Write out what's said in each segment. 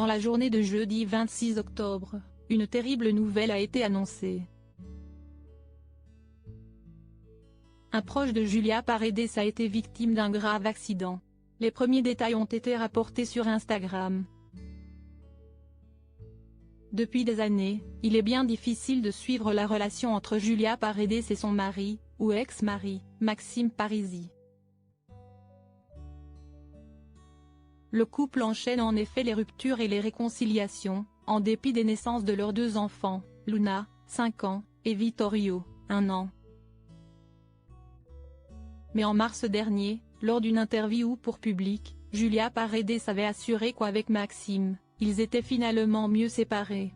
Dans la journée de jeudi 26 octobre, une terrible nouvelle a été annoncée. Un proche de Julia Paredes a été victime d'un grave accident. Les premiers détails ont été rapportés sur Instagram. Depuis des années, il est bien difficile de suivre la relation entre Julia Paredes et son mari, ou ex-mari, Maxime Parisi. Le couple enchaîne en effet les ruptures et les réconciliations, en dépit des naissances de leurs deux enfants, Luna, 5 ans, et Vittorio, 1 an. Mais en mars dernier, lors d'une interview pour Public, Julia Paredes avait assuré qu'avec Maxime, ils étaient finalement mieux séparés.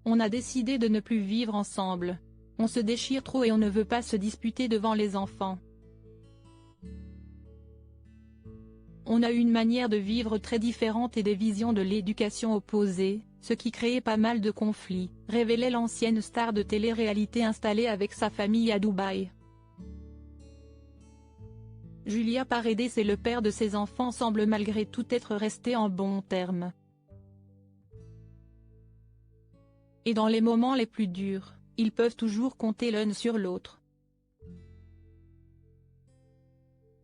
On a décidé de ne plus vivre ensemble. On se déchire trop et on ne veut pas se disputer devant les enfants. On a eu une manière de vivre très différente et des visions de l'éducation opposées, ce qui créait pas mal de conflits, révélait l'ancienne star de télé-réalité installée avec sa famille à Dubaï. Julia Paredes et le père de ses enfants semblent malgré tout être restés en bons termes. Et dans les moments les plus durs, ils peuvent toujours compter l'un sur l'autre.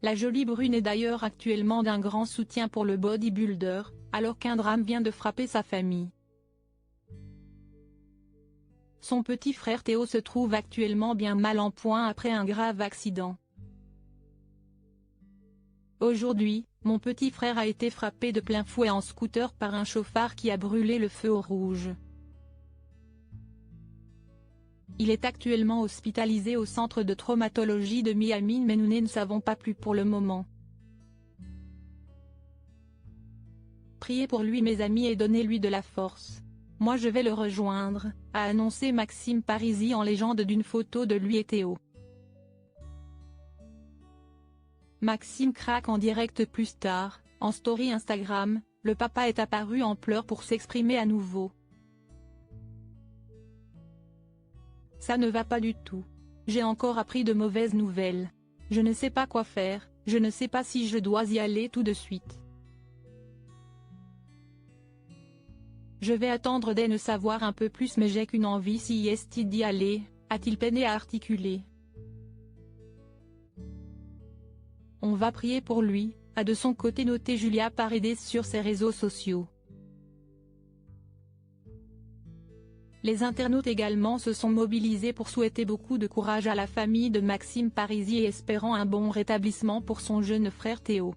La jolie brune est d'ailleurs actuellement d'un grand soutien pour le bodybuilder, alors qu'un drame vient de frapper sa famille. Son petit frère Théo se trouve actuellement bien mal en point après un grave accident. Aujourd'hui, mon petit frère a été frappé de plein fouet en scooter par un chauffard qui a brûlé le feu au rouge. Il est actuellement hospitalisé au centre de traumatologie de Miami mais nous ne savons pas plus pour le moment. Priez pour lui mes amis et donnez-lui de la force. Moi je vais le rejoindre, a annoncé Maxime Parisi en légende d'une photo de lui et Théo. Maxime craque en direct plus tard, en story Instagram, le papa est apparu en pleurs pour s'exprimer à nouveau. Ça ne va pas du tout. J'ai encore appris de mauvaises nouvelles. Je ne sais pas quoi faire, je ne sais pas si je dois y aller tout de suite. Je vais attendre d'en savoir un peu plus mais j'ai qu'une envie si est d'y aller, a-t-il peiné à articuler. On va prier pour lui, a de son côté noté Julia Paredes sur ses réseaux sociaux. Les internautes également se sont mobilisés pour souhaiter beaucoup de courage à la famille de Maxime Parisi et espérant un bon rétablissement pour son jeune frère Théo.